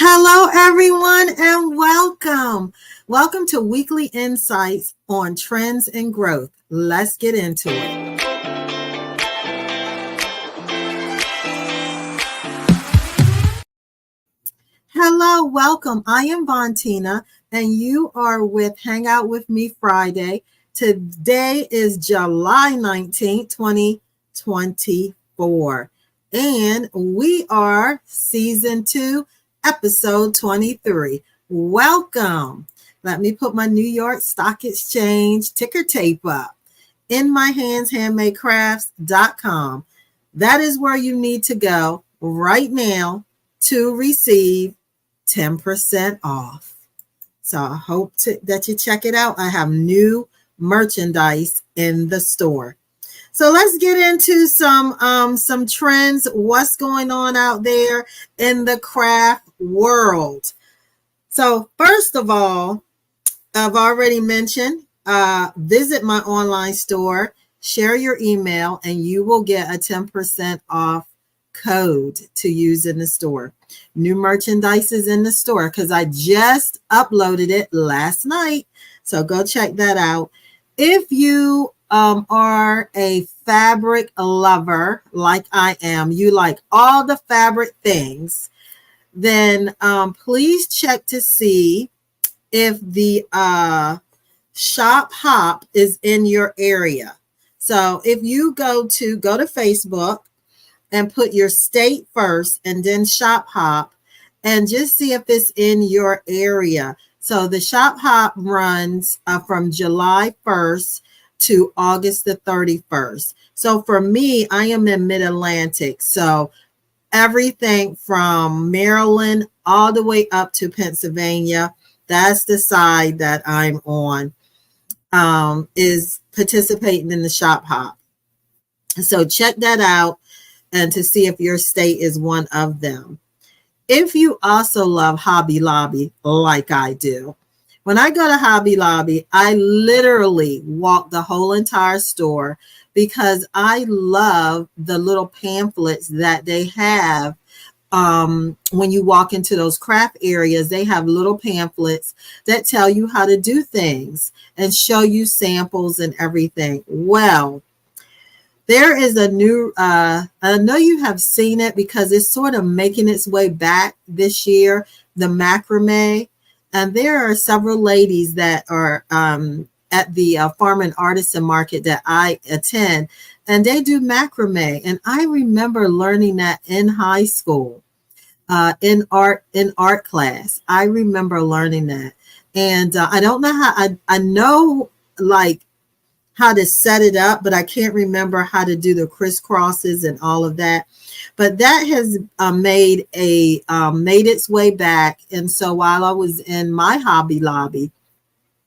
Hello, everyone, and welcome. Welcome to Weekly Insights on Trends and Growth. Let's get into it. Hello, welcome. I am Vontina, and you are with Hang Out With Me Friday. Today is July 19th, 2024, and we are Season 2, Episode 23. Welcome. Let me put my New York Stock Exchange ticker tape up. In my hands, handmadecrafts.com. That is where you need to go right now to receive 10% off. So I hope that you check it out. I have new merchandise in the store. So let's get into some trends. What's going on out there in the craft world? So first of all, I've already mentioned, visit my online store, share your email, and you will get a 10% off code to use in the store. New merchandise is in the store because I just uploaded it last night. So go check that out. If you are a fabric lover like I am, you like all the fabric things, then please check to see if the shop hop is in your area. So if you go to Facebook and put your state first and then shop hop and just see if it's in your area. So the shop hop runs from July 1st to August the 31st. So for me, I am in Mid-Atlantic. So everything from Maryland all the way up to Pennsylvania, that's the side that I'm on, is participating in the shop hop. So check that out and to see if your state is one of them. If you also love Hobby Lobby like I do, when I go to Hobby Lobby, I literally walk the whole entire store because I love the little pamphlets that they have. When you walk into those craft areas, they have little pamphlets that tell you how to do things and show you samples and everything. Well, there is a new, I know you have seen it because it's sort of making its way back this year, the macrame. And there are several ladies that are at the farm and artisan market that I attend, and they do macrame. And I remember learning that in high school, in art class. I remember learning that. And I don't know how, I know like how to set it up, but I can't remember how to do the crisscrosses and all of that. But that has made its way back. And so while I was in my Hobby Lobby,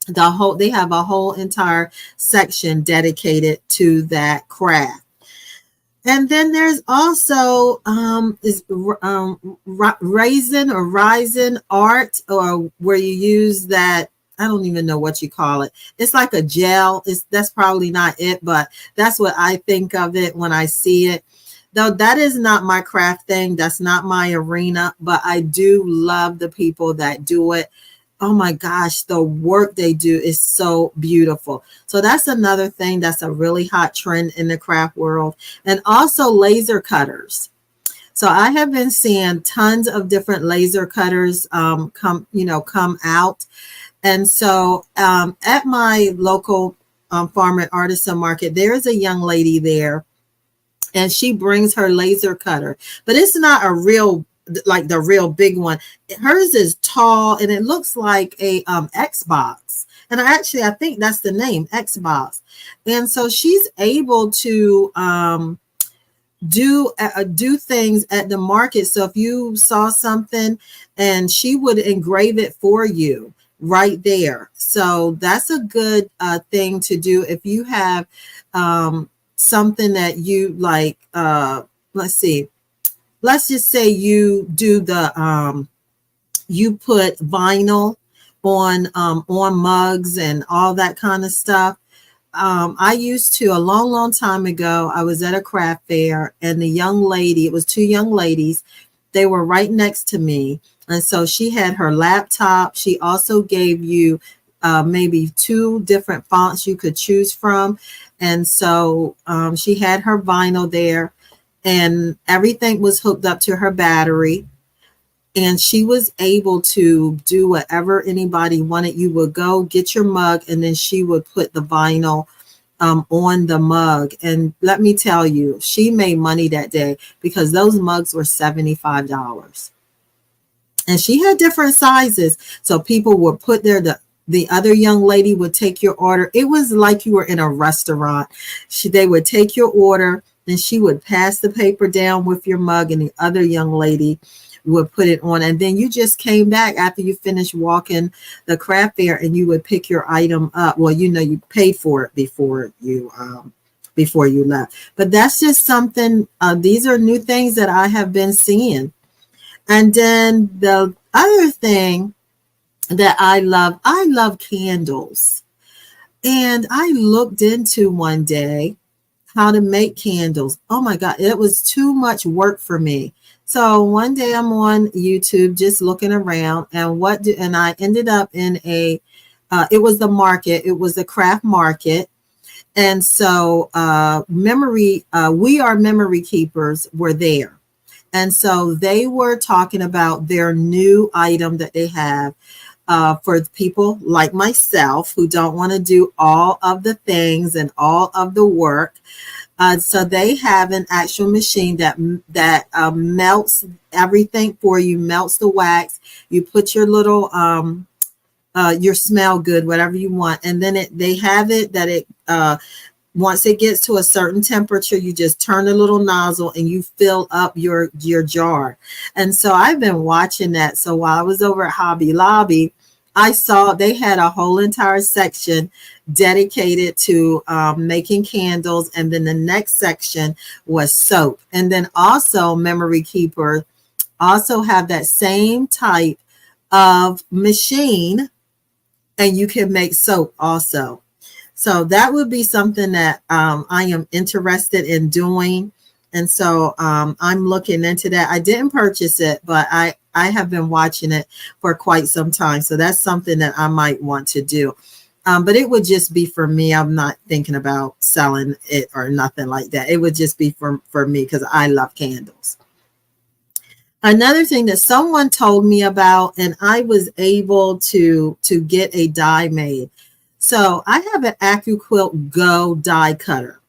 they have a whole entire section dedicated to that craft. And then there's also Ryzen art, or where you use that. I don't even know what you call it. It's like a gel. That's probably not it, but that's what I think of it when I see it. Though that is not my craft thing. That's not my arena, but I do love the people that do it. Oh my gosh, the work they do is so beautiful. So that's another thing that's a really hot trend in the craft world. And also laser cutters. So I have been seeing tons of different laser cutters come out. And so at my local farm and artisan market, there is a young lady there, and she brings her laser cutter, but it's not a real, like the real big one. Hers is tall, and it looks like a Xbox. And I think that's the name, Xbox. And so she's able to do things at the market. So if you saw something, and she would engrave it for you right there. So that's a good thing to do if you have something that you like. Let's see. Let's just say you do you put vinyl on mugs and all that kind of stuff. I used to, a long time ago, I was at a craft fair, and the young lady, it was two young ladies, they were right next to me, And so she had her laptop. She also gave you maybe 2 different fonts you could choose from. And so she had her vinyl there, and everything was hooked up to her battery. And she was able to do whatever anybody wanted. You would go get your mug, and then she would put the vinyl on the mug. And let me tell you, she made money that day because those mugs were $75. And she had different sizes. So people would put the other young lady would take your order. It was like you were in a restaurant. They would take your order, and she would pass the paper down with your mug, and the other young lady would put it on. And then you just came back after you finished walking the craft fair, and you would pick your item up. Well, you paid for it before you left. But that's just something. These are new things that I have been seeing. And then the other thing that I love candles. And I looked into one day how to make candles. Oh my God, it was too much work for me. So one day I'm on YouTube just looking around, and I ended up in it was the market. It was the craft market. And so We Are Memory Keepers were there. And so they were talking about their new item that they have for people like myself who don't want to do all of the things and all of the work. So they have an actual machine that melts everything for you, melts the wax. You put your little your smell good, whatever you want, and then they have it that it once it gets to a certain temperature, you just turn a little nozzle and you fill up your jar. And so I've been watching that. So while I was over at Hobby Lobby, I saw they had a whole entire section dedicated to making candles. And then the next section was soap. And then also Memory Keeper also have that same type of machine, and you can make soap also. So that would be something that I am interested in doing. And so I'm looking into that. I didn't purchase it, but I have been watching it for quite some time. So that's something that I might want to do. But it would just be for me. I'm not thinking about selling it or nothing like that. It would just be for me because I love candles. Another thing that someone told me about, and I was able to get a die made. So I have an AccuQuilt Go die cutter.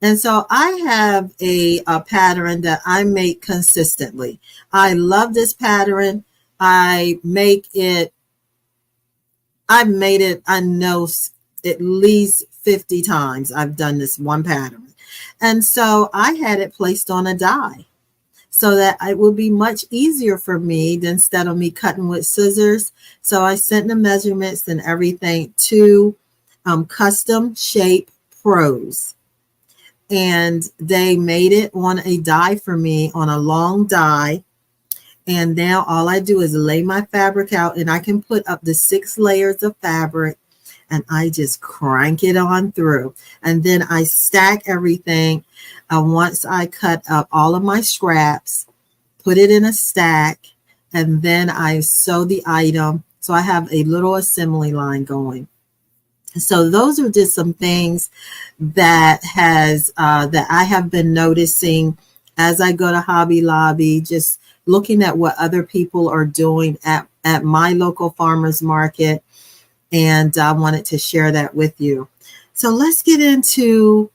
And so I have a pattern that I make consistently. I love this pattern. I've made it, I know at least 50 times I've done this one pattern. And so I had it placed on a die, so that it will be much easier for me than instead of me cutting with scissors. So I sent the measurements and everything to Custom Shape Pros. And they made it on a die for me, on a long die. And now all I do is lay my fabric out, and I can put up to 6 layers of fabric, and I just crank it on through. And then I stack everything. Once I cut up all of my scraps, put it in a stack, and then I sew the item. So I have a little assembly line going. So those are just some things that I have been noticing as I go to Hobby Lobby, just looking at what other people are doing at my local farmers market. And I wanted to share that with you. So let's get into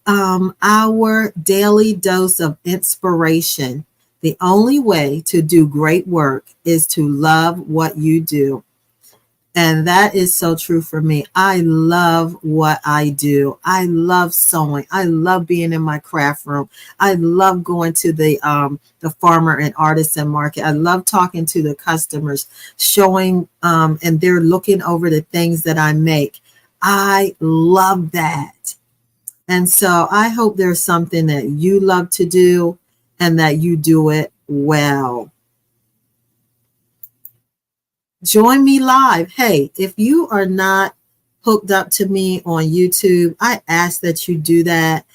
our daily dose of inspiration. The only way to do great work is to love what you do. And that is so true for me. I love what I do. I love sewing. I love being in my craft room. I love going to the farmer and artisan market. I love talking to the customers, showing and they're looking over the things that I make. I love that. And so I hope there's something that you love to do and that you do it well. Join me live. Hey, if you are not hooked up to me on YouTube, I ask that you do that.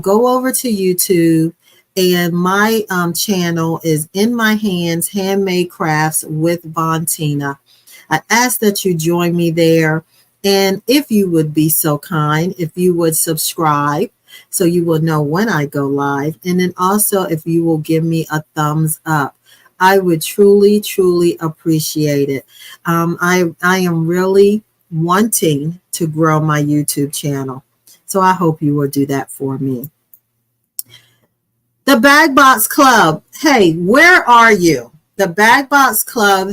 Go over to YouTube And my channel is In My Hands Handmade Crafts with Vontina. I ask that you join me there. And if you would be so kind, if you would subscribe so you will know when I go live. And then also if you will give me a thumbs up. I would truly, truly appreciate it. I am really wanting to grow my YouTube channel. So I hope you will do that for me. The Bag Box Club. Hey, where are you? The Bag Box Club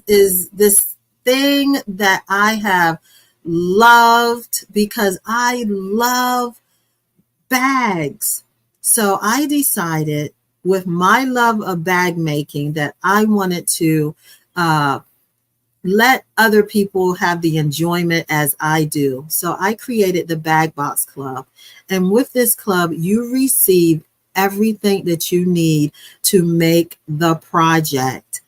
is this thing that I have loved because I love bags. So I decided with my love of bag making that I wanted to let other people have the enjoyment as I do. So I created the Bag Box Club. And with this club, you receive everything that you need to make the project.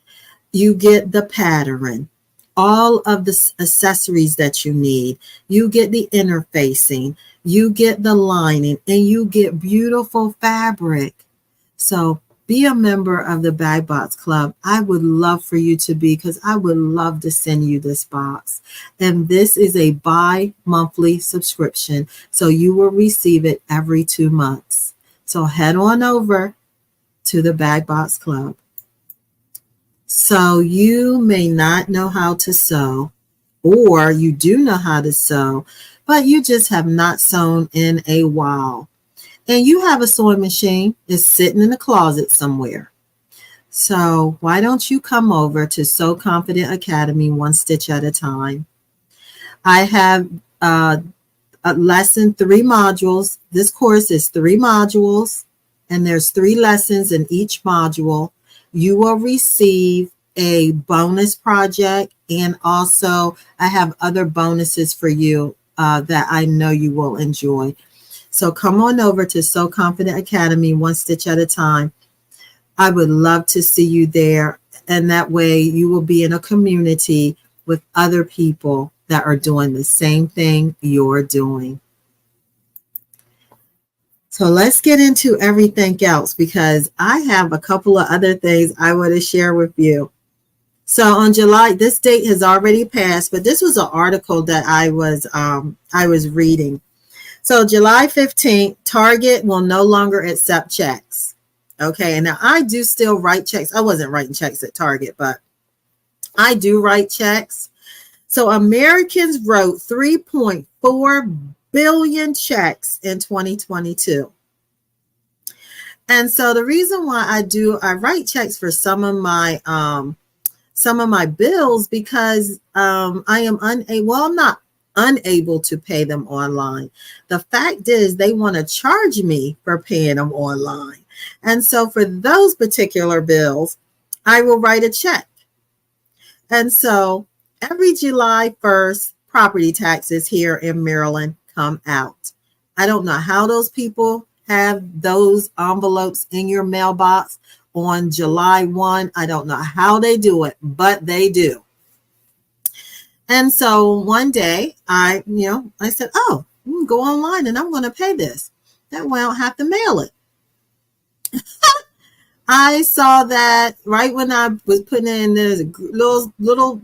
You get the pattern, all of the accessories that you need. You get the interfacing, you get the lining, and you get beautiful fabric. So be a member of the Bag Box Club. I would love for you to be, because I would love to send you this box. And this is a bi-monthly subscription, so you will receive it every 2 months. So head on over to the Bag Box Club. So you may not know how to sew, or you do know how to sew, but you just have not sewn in a while. And you have a sewing machine, it's sitting in the closet somewhere. So why don't you come over to Sew Confident Academy, one stitch at a time. I have a lesson, 3 modules. This course is 3 modules, and there's 3 lessons in each module. You will receive a bonus project, and also I have other bonuses for you that I know you will enjoy. So come on over to Sew Confident Academy, one stitch at a time. I would love to see you there. And that way you will be in a community with other people that are doing the same thing you're doing. So let's get into everything else, because I have a couple of other things I want to share with you. So on July, this date has already passed, but this was an article that I was reading. So July 15th, Target will no longer accept checks. Okay, and now I do still write checks. I wasn't writing checks at Target, but I do write checks. So Americans wrote 3.4 billion checks in 2022. And so the reason why I write checks for some of my bills, because I am I'm not unable to pay them online. The fact is they want to charge me for paying them online. And so for those particular bills, I will write a check. And so every July 1st, property taxes here in Maryland come out. I don't know how those people have those envelopes in your mailbox on July 1. I don't know how they do it, but they do. And so one day I said, oh, I'm going to go online and I'm going to pay this. That way I don't have to mail it. I saw that right when I was putting in, there's a little,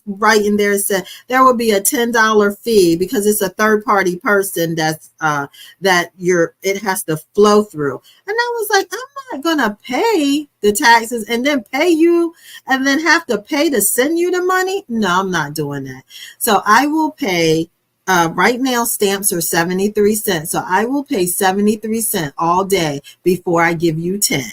right in there, it said there will be a $10 fee because it's a third party person that's it has to flow through. And I was like, I'm not gonna pay the taxes and then pay you and then have to pay to send you the money. No, I'm not doing that. So I will pay. Right now, stamps are 73 cents. So I will pay 73 cents all day before I give you 10.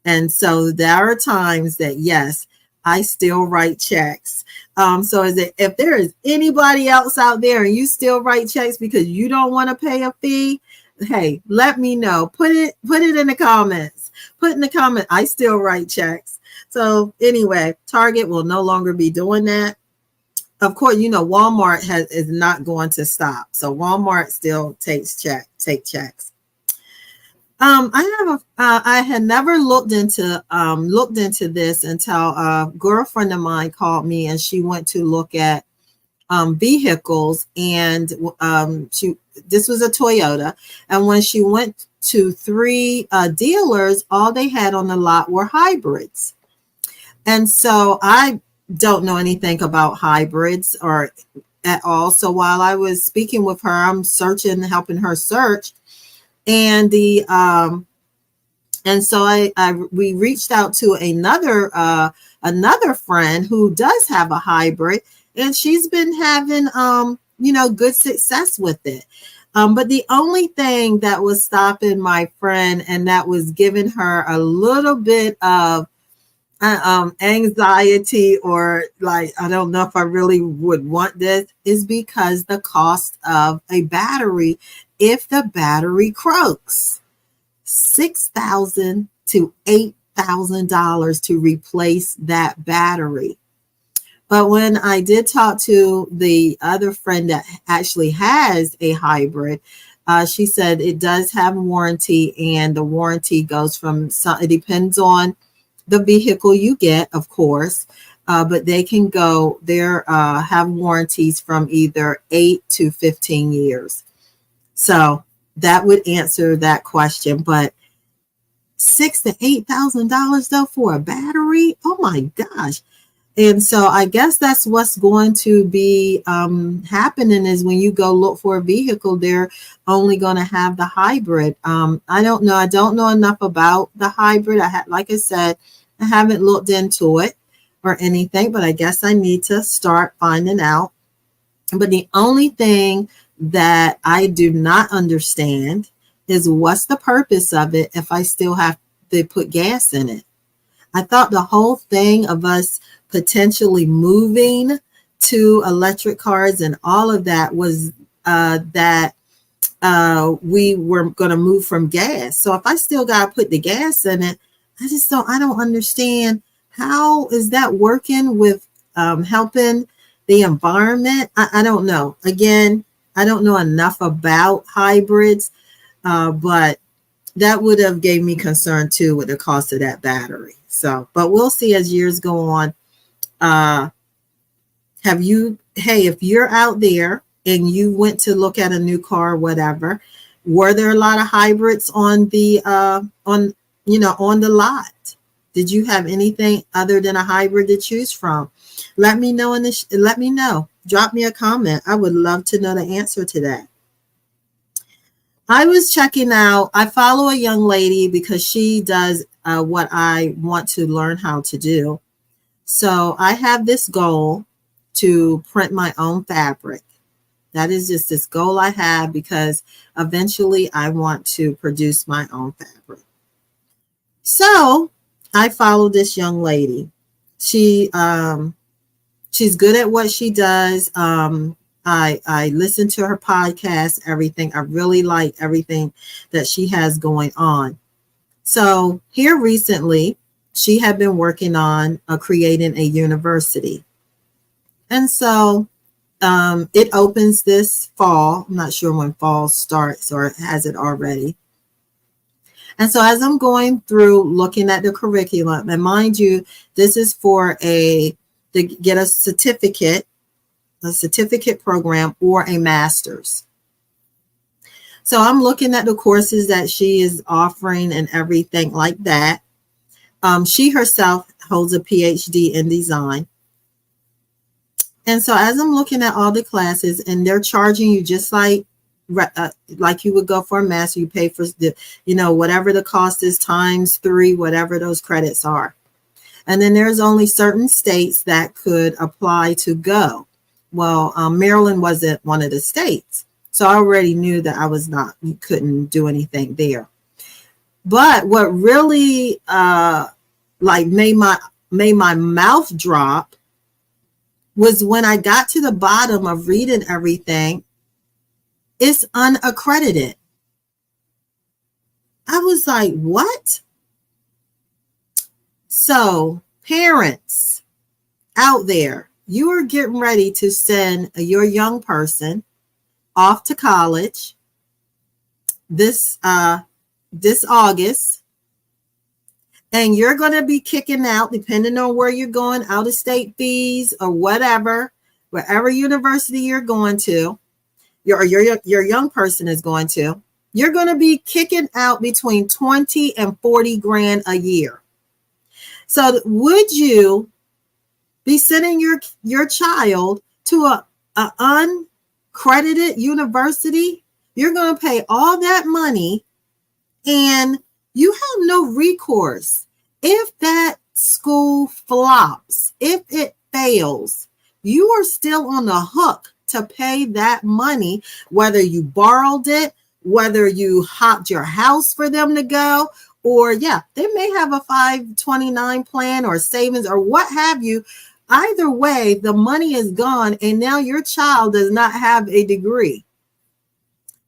And so there are times that, yes, I still write checks. So if there is anybody else out there and you still write checks because you don't want to pay a fee, hey, let me know. Put it in the comments. Put in the comment, I still write checks. So anyway, Target will no longer be doing that. Of course, Walmart is not going to stop. So Walmart still take checks. I had never looked into this until a girlfriend of mine called me, and she went to look at vehicles, and this was a Toyota. And when she went to 3 dealers. All they had on the lot were hybrids. And so I don't know anything about hybrids or at all. So while I was speaking with her, I'm searching, helping her search. And we reached out to another friend who does have a hybrid, and she's been having good success with it. But the only thing that was stopping my friend, and that was giving her a little bit of anxiety, or like, I don't know if I really would want this, is because the cost of a battery, if the battery croaks, $6,000 to $8,000 to replace that battery. But when I did talk to the other friend that actually has a hybrid, she said it does have warranty, and the warranty goes from, it depends on the vehicle you get, of course, but they can go there, have warranties from either 8 to 15 years. So that would answer that question. But $6,000 to $8,000 though for a battery? Oh my gosh. And so I guess that's what's going to be happening, is when you go look for a vehicle, they're only going to have the hybrid. I don't know. I don't know enough about the hybrid. Like I said, I haven't looked into it or anything, but I guess I need to start finding out. But the only thing that I do not understand is, what's the purpose of it if I still have to put gas in it? I thought the whole thing of us potentially moving to electric cars and all of that was that we were going to move from gas. So if I still got to put the gas in it, I don't understand, how is that working with helping the environment? I don't know. Again, I don't know enough about hybrids, but that would have gave me concern too with the cost of that battery. So, but we'll see as years go on. If you're out there and you went to look at a new car or whatever, were there a lot of hybrids on the on the lot? Did you have anything other than a hybrid to choose from? Let me know let me know. Drop me a comment. I would love to know the answer to that. I was checking out, I follow a young lady because she does what I want to learn how to do. So I have this goal to print my own fabric. That is just this goal I have, because eventually I want to produce my own fabric. So I follow this young lady. She's good at what she does. I listen to her podcast, everything. I really like everything that she has going on. So here recently, she had been working on creating a university. And so it opens this fall. I'm not sure when fall starts, or has it already. And so as I'm going through looking at the curriculum, and mind you, this is to get a certificate program or a master's. So I'm looking at the courses that she is offering and everything like that. She herself holds a PhD in design. And so as I'm looking at all the classes, and they're charging you just like you would go for a master, you pay for whatever the cost is times 3, whatever those credits are. And then there's only certain states that could apply to go. Well, Maryland wasn't one of the states. So I already knew that you couldn't do anything there. But what really made my mouth drop was when I got to the bottom of reading everything. It's unaccredited. I was like, what? So parents out there, you are getting ready to send your young person off to college this August, and you're going to be kicking out, depending on where you're going, out of state fees or wherever university you're going to, your young person is going to. you're going to be kicking out between 20 and 40 grand a year. So would you be sending your child to a uncredited university? You're going to pay all that money and you have no recourse. If that school flops, if it fails, you are still on the hook to pay that money, whether you borrowed it, whether you hopped your house for them to go, or they may have a 529 plan or savings or what have you. Either way, the money is gone and now your child does not have a degree.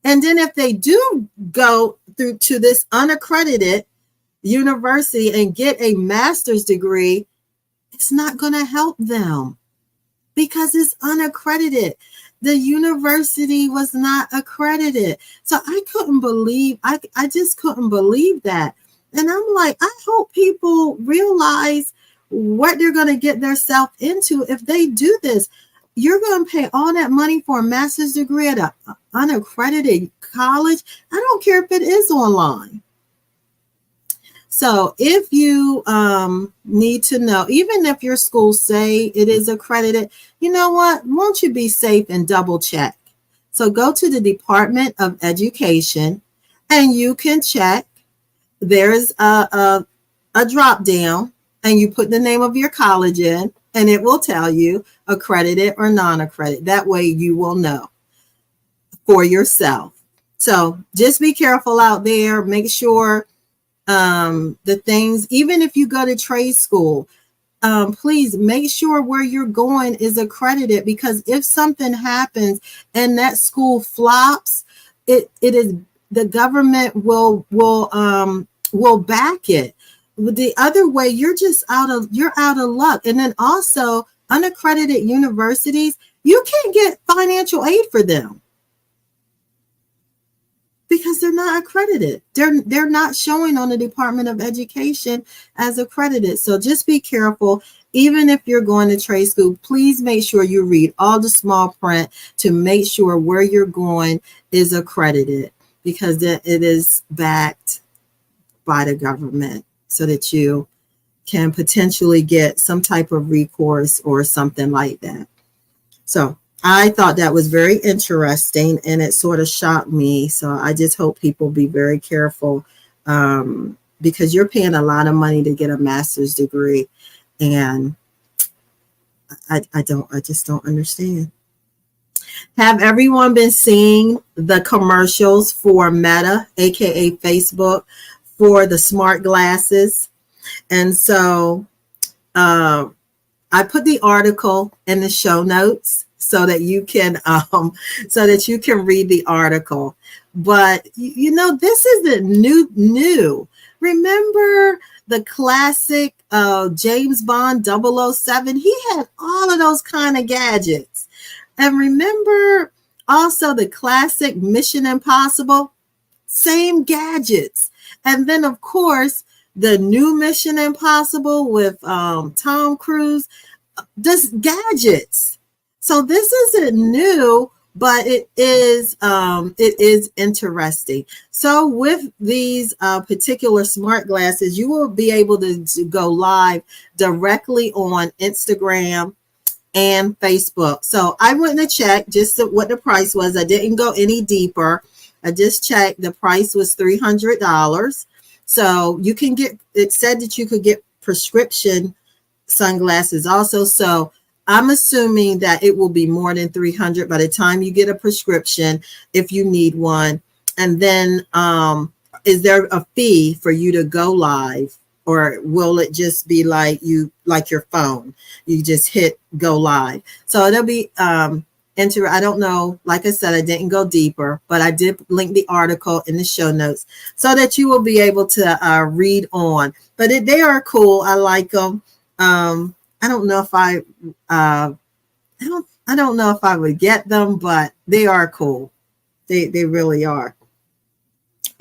And then if they do go through to this unaccredited university and get a master's degree, it's not going to help them because it's unaccredited. The university was not accredited. So I couldn't believe, I just couldn't believe that. And I'm like, I hope people realize what they're going to get themselves into if they do this. You're going to pay all that money for a master's degree at an unaccredited college. I don't care if it is online. So if you need to know, even if your school say it is accredited, you know what? Won't you be safe and double check? So go to the Department of Education and you can check. There's a drop down and you put the name of your college in and it will tell you accredited or non-accredited. That way you will know for yourself. So just be careful out there. Make sure the things, even if you go to trade school, please make sure where you're going is accredited, because if something happens and that school flops, it is the government will back it. The other way, you're out of luck. And then also unaccredited universities, you can't get financial aid for them because they're not accredited. They're not showing on the Department of Education as accredited. So just be careful. Even if you're going to trade school, please make sure you read all the small print to make sure where you're going is accredited, because it is backed by the government so that you can potentially get some type of recourse or something like that. So I thought that was very interesting and it sort of shocked me. So I just hope people be very careful because you're paying a lot of money to get a master's degree. And I just don't understand. Have everyone been seeing the commercials for Meta, aka Facebook, for the smart glasses? And so I put the article in the show notes so that you can read the article. But you know, this isn't new. Remember the classic James Bond 007? He had all of those kind of gadgets. And remember also the classic Mission Impossible? Same gadgets. And then of course the new Mission Impossible with Tom Cruise, does gadgets. So this isn't new, but it is interesting. So with these particular smart glasses, you will be able to go live directly on Instagram and Facebook. So I went to check just what the price was. I didn't go any deeper. I just checked. The price was $300. So you can get, it said that you could get prescription sunglasses also. So I'm assuming that it will be more than $300 by the time you get a prescription, if you need one. And then is there a fee for you to go live, or will it just be like your phone? You just hit go live. So it'll be I don't know. Like I said, I didn't go deeper, but I did link the article in the show notes so that you will be able to read on. But they are cool. I like them. I don't know if I don't know if I would get them, but they are cool. They really are.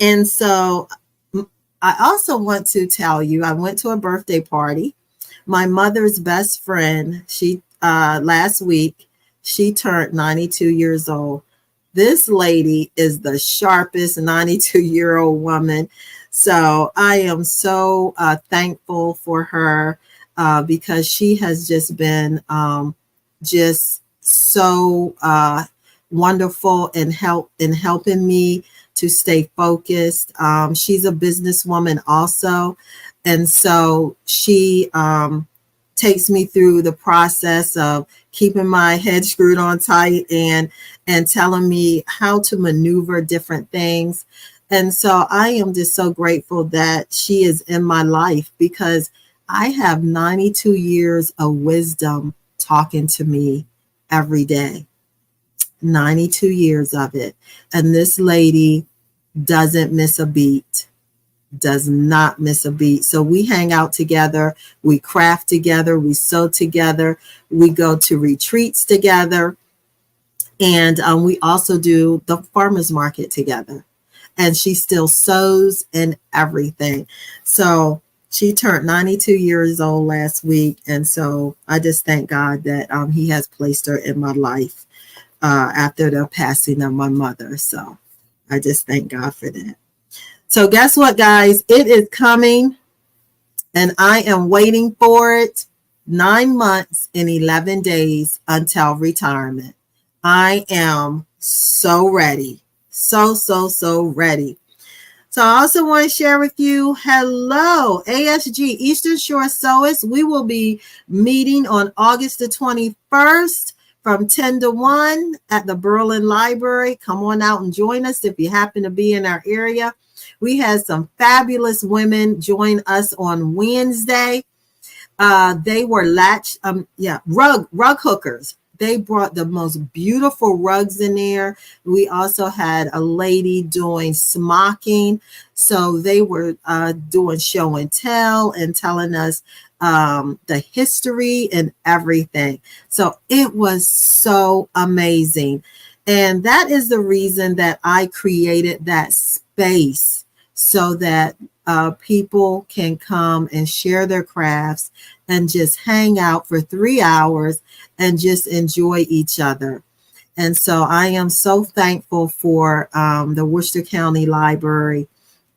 And so I also want to tell you, I went to a birthday party. My mother's best friend, she last week, she turned 92 years old. This lady is the sharpest 92-year-old woman. So I am so thankful for her because she has just been just so wonderful in helping me to stay focused. She's a businesswoman also. And so she takes me through the process of keeping my head screwed on tight and telling me how to maneuver different things. And so I am just so grateful that she is in my life because I have 92 years of wisdom talking to me every day. 92 years of it. And this lady doesn't miss a beat. Does not miss a beat. So we hang out together, we craft together, we sew together, we go to retreats together, and we also do the farmers market together. And she still sews and everything. So she turned 92 years old last week, and so I just thank God that he has placed her in my life after the passing of my mother. So I just thank God for that. So guess what, guys? It is coming, and I am waiting for it. 9 months and 11 days until retirement. I am so ready. So ready. So I also want to share with you, hello, ASG, Eastern Shore Sewers. We will be meeting on August the 21st from 10 to 1 at the Berlin Library. Come on out and join us if you happen to be in our area. We had some fabulous women join us on Wednesday. They were rug hookers. They brought the most beautiful rugs in there. We also had a lady doing smocking. So they were doing show and tell and telling us the history and everything. So it was so amazing. And that is the reason that I created that space so that people can come and share their crafts and just hang out for 3 hours and just enjoy each other. And so I am so thankful for the Worcester County Library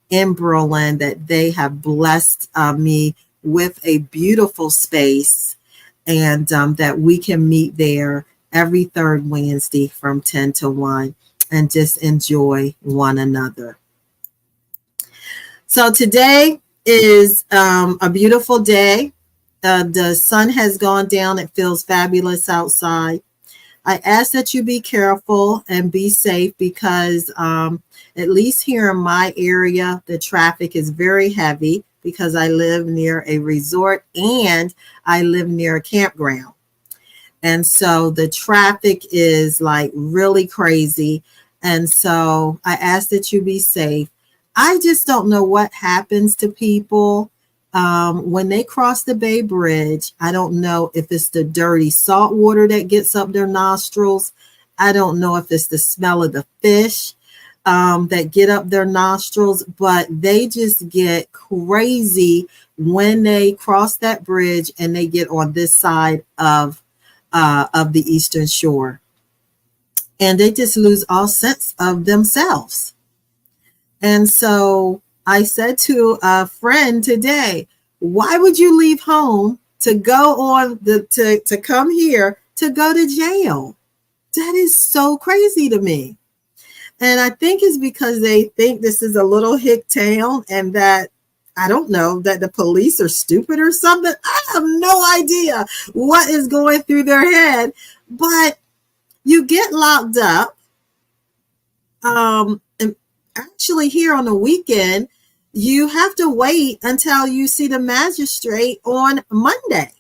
in Berlin that they have blessed me with a beautiful space, and that we can meet there every third Wednesday from 10 to 1 and just enjoy one another. So today is a beautiful day. The sun has gone down. It feels fabulous outside. I ask that you be careful and be safe because at least here in my area, the traffic is very heavy because I live near a resort and I live near a campground. And so the traffic is like really crazy. And so I ask that you be safe. I just don't know what happens to people when they cross the Bay Bridge. I don't know if it's the dirty salt water that gets up their nostrils. I don't know if it's the smell of the fish that get up their nostrils, but they just get crazy when they cross that bridge and they get on this side of the Eastern Shore. And they just lose all sense of themselves. And so I said to a friend today, why would you leave home to go on to come here to go to jail? That is so crazy to me. And I think it's because they think this is a little hick town and that, I don't know, that the police are stupid or something. I have no idea what is going through their head, but you get locked up. And actually here on the weekend, you have to wait until you see the magistrate on Monday.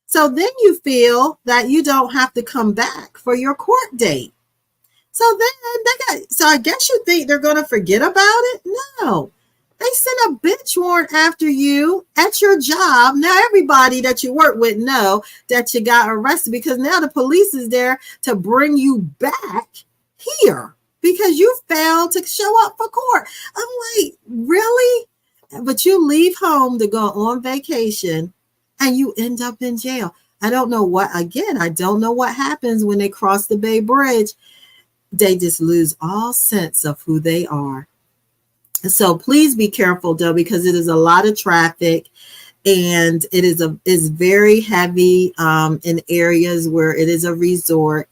So then you feel that you don't have to come back for your court date. So then so I guess you think they're going to forget about it? No. They sent a bench warrant after you at your job. Now everybody that you work with know that you got arrested because now the police is there to bring you back here because you failed to show up for court. I'm like, really? But you leave home to go on vacation and you end up in jail. I don't know what happens when they cross the Bay Bridge. they just lose all sense of who they are. So please be careful though, because it is a lot of traffic, and it is very heavy in areas where it is a resort.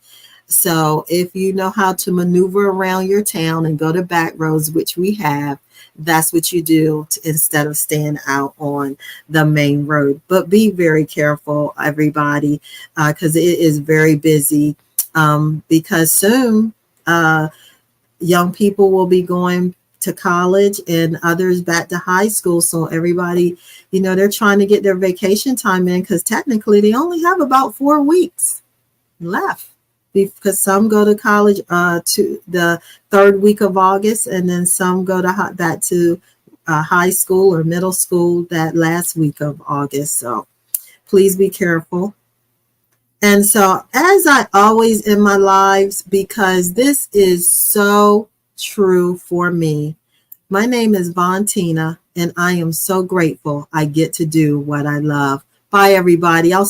So if you know how to maneuver around your town and go to back roads, which we have, that's what you do instead of staying out on the main road. But be very careful, everybody, because it is very busy, because soon young people will be going to college and others back to high school. So everybody, they're trying to get their vacation time in, because technically they only have about 4 weeks left, because some go to college to the third week of August, and then some go to back to high school or middle school that last week of August. So please be careful. And so, as I always in my lives, because this is so true for me, my name is Vontina, and I am so grateful I get to do what I love. Bye, everybody. I'll